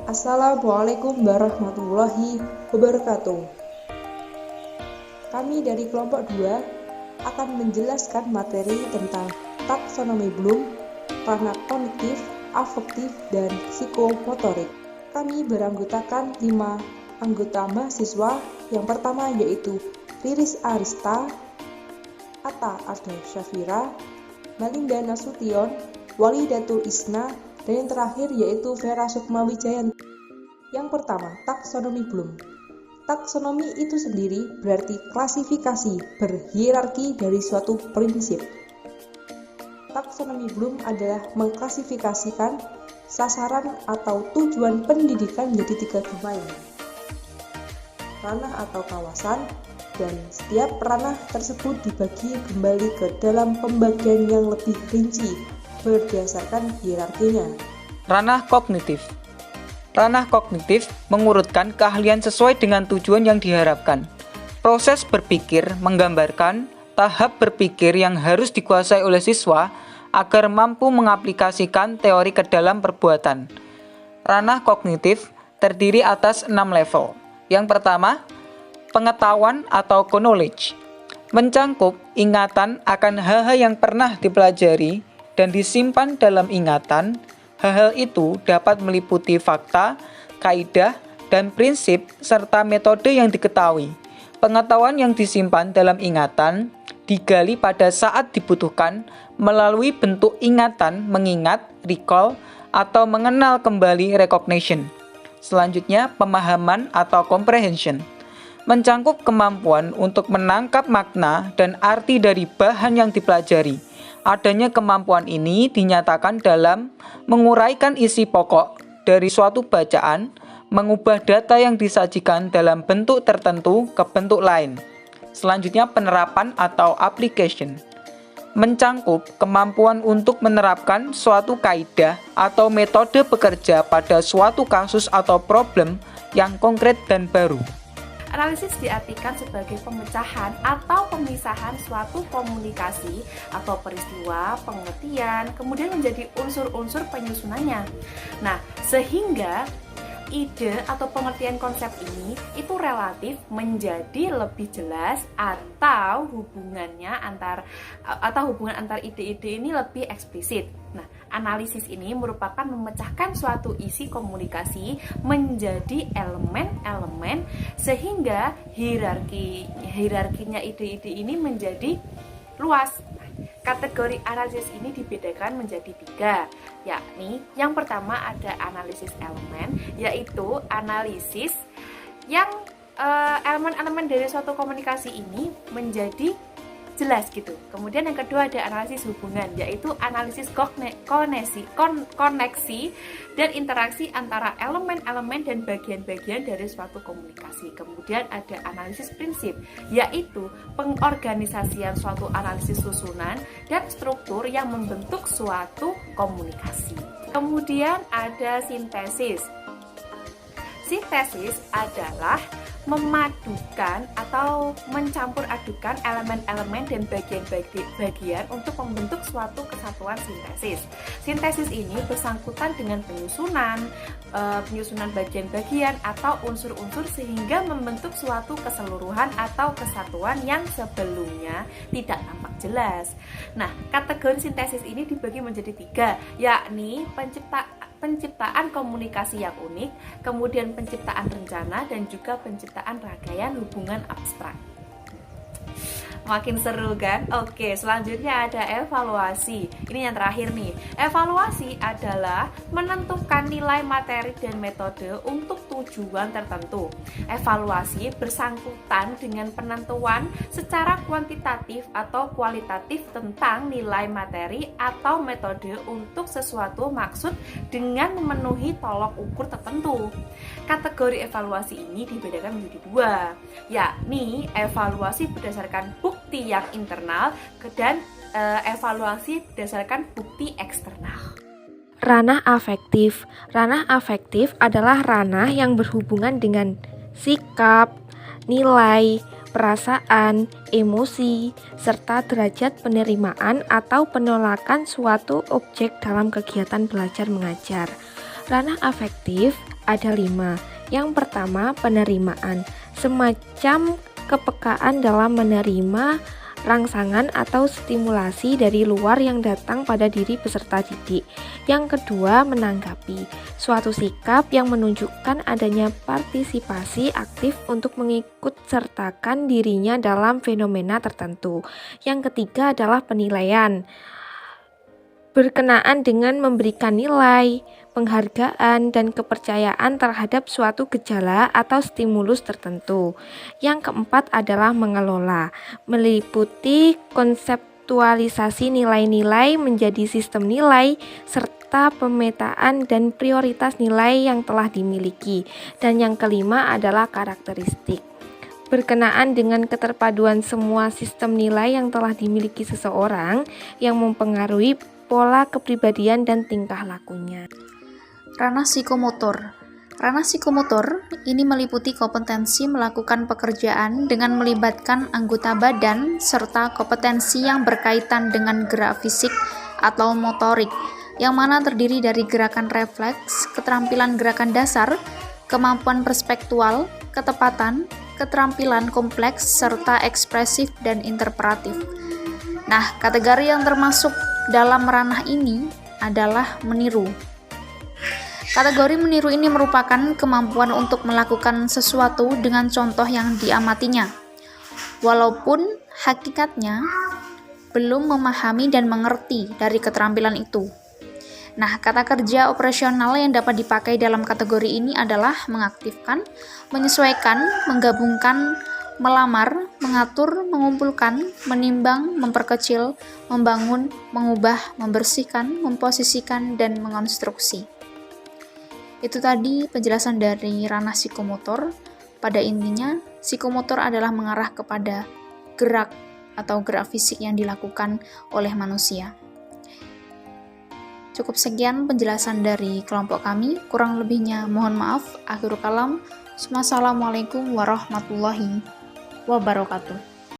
Assalamualaikum warahmatullahi wabarakatuh. Kami dari kelompok 2 akan menjelaskan materi tentang taksonomi Bloom, ranah kognitif, afektif, dan psikomotorik. Kami beranggotakan 5 anggota mahasiswa. Yang pertama yaitu Riris Arista, Atta Arda Syafira, Malinda Nasution, Walidatul Isna, dan yang terakhir yaitu Vera Sukma Wijayanti. Yang pertama, taksonomi Bloom. Taksonomi itu sendiri berarti klasifikasi berhierarki dari suatu prinsip. Taksonomi Bloom adalah mengklasifikasikan sasaran atau tujuan pendidikan menjadi 3 domain, ranah atau kawasan, dan setiap ranah tersebut dibagi kembali ke dalam pembagian yang lebih rinci berdasarkan hierarkinya. Ranah kognitif. Ranah kognitif mengurutkan keahlian sesuai dengan tujuan yang diharapkan. Proses berpikir menggambarkan tahap berpikir yang harus dikuasai oleh siswa agar mampu mengaplikasikan teori ke dalam perbuatan. Ranah kognitif terdiri atas 6 level. Yang pertama, pengetahuan atau knowledge, mencangkup ingatan akan hal-hal yang pernah dipelajari dan disimpan dalam ingatan. Hal-hal itu dapat meliputi fakta, kaidah, dan prinsip serta metode yang diketahui. Pengetahuan yang disimpan dalam ingatan digali pada saat dibutuhkan melalui bentuk ingatan mengingat, recall, atau mengenal kembali, recognition. Selanjutnya, pemahaman atau comprehension, mencangkup kemampuan untuk menangkap makna dan arti dari bahan yang dipelajari. Adanya kemampuan ini dinyatakan dalam menguraikan isi pokok dari suatu bacaan, mengubah data yang disajikan dalam bentuk tertentu ke bentuk lain. Selanjutnya, penerapan atau application, mencangkup kemampuan untuk menerapkan suatu kaidah atau metode bekerja pada suatu kasus atau problem yang konkret dan baru. Analisis diartikan sebagai pemecahan atau pemisahan suatu komunikasi atau peristiwa, pengertian, kemudian menjadi unsur-unsur penyusunannya. Nah, sehingga ide atau pengertian konsep ini itu relatif menjadi lebih jelas atau hubungan antar ide-ide ini lebih eksplisit. Nah, analisis ini merupakan memecahkan suatu isi komunikasi menjadi elemen-elemen sehingga hierarkinya ide-ide ini menjadi luas. Kategori analisis ini dibedakan menjadi 3, yakni yang pertama ada analisis elemen, yaitu analisis yang elemen-elemen dari suatu komunikasi ini menjadi jelas gitu. Kemudian yang kedua ada analisis hubungan, yaitu analisis koneksi dan interaksi antara elemen-elemen dan bagian-bagian dari suatu komunikasi. Kemudian ada analisis prinsip, yaitu pengorganisasian suatu analisis susunan dan struktur yang membentuk suatu komunikasi. Kemudian ada sintesis. Sintesis adalah memadukan atau mencampur adukan elemen-elemen dan bagian-bagian untuk membentuk suatu kesatuan sintesis. Sintesis ini bersangkutan dengan penyusunan bagian-bagian atau unsur-unsur sehingga membentuk suatu keseluruhan atau kesatuan yang sebelumnya tidak tampak jelas. Nah, kategori sintesis ini dibagi menjadi 3, yakni penciptaan komunikasi yang unik, kemudian penciptaan rencana, dan juga penciptaan rangkaian hubungan abstrak. Makin seru kan? Oke, selanjutnya ada evaluasi. Ini yang terakhir nih. Evaluasi adalah menentukan nilai materi dan metode untuk tujuan tertentu. Evaluasi bersangkutan dengan penentuan secara kuantitatif atau kualitatif tentang nilai materi atau metode untuk sesuatu maksud dengan memenuhi tolok ukur tertentu. Kategori evaluasi ini dibedakan menjadi 2, yakni evaluasi berdasarkan bukti yang internal dan evaluasi berdasarkan bukti eksternal. Ranah afektif. Ranah afektif adalah ranah yang berhubungan dengan sikap, nilai, perasaan, emosi, serta derajat penerimaan atau penolakan suatu objek dalam kegiatan belajar mengajar. Ranah afektif ada 5. Yang pertama, penerimaan, semacam kepekaan dalam menerima rangsangan atau stimulasi dari luar yang datang pada diri peserta didik. Yang kedua, menanggapi, suatu sikap yang menunjukkan adanya partisipasi aktif untuk mengikut sertakan dirinya dalam fenomena tertentu. Yang ketiga adalah penilaian, berkenaan dengan memberikan nilai, penghargaan, dan kepercayaan terhadap suatu gejala atau stimulus tertentu. Yang keempat adalah mengelola, meliputi konseptualisasi nilai-nilai menjadi sistem nilai, serta pemetaan dan prioritas nilai yang telah dimiliki. Dan yang kelima adalah karakteristik, berkenaan dengan keterpaduan semua sistem nilai yang telah dimiliki seseorang yang mempengaruhi pola kepribadian dan tingkah lakunya. Ranah psikomotor. Ranah psikomotor ini meliputi kompetensi melakukan pekerjaan dengan melibatkan anggota badan serta kompetensi yang berkaitan dengan gerak fisik atau motorik, yang mana terdiri dari gerakan refleks, keterampilan gerakan dasar, kemampuan perspektual, ketepatan, keterampilan kompleks, serta ekspresif dan interpretatif. Nah, kategori yang termasuk dalam ranah ini adalah meniru. Kategori meniru ini merupakan kemampuan untuk melakukan sesuatu dengan contoh yang diamatinya, walaupun hakikatnya belum memahami dan mengerti dari keterampilan itu. Nah, kata kerja operasional yang dapat dipakai dalam kategori ini adalah mengaktifkan, menyesuaikan, menggabungkan, melamar, mengatur, mengumpulkan, menimbang, memperkecil, membangun, mengubah, membersihkan, memposisikan, dan mengonstruksi. Itu tadi penjelasan dari ranah psikomotor. Pada intinya, psikomotor adalah mengarah kepada gerak atau gerak fisik yang dilakukan oleh manusia. Cukup sekian penjelasan dari kelompok kami. Kurang lebihnya mohon maaf. Akhirul kalam. Wassalamualaikum warahmatullahi wabarakatuh.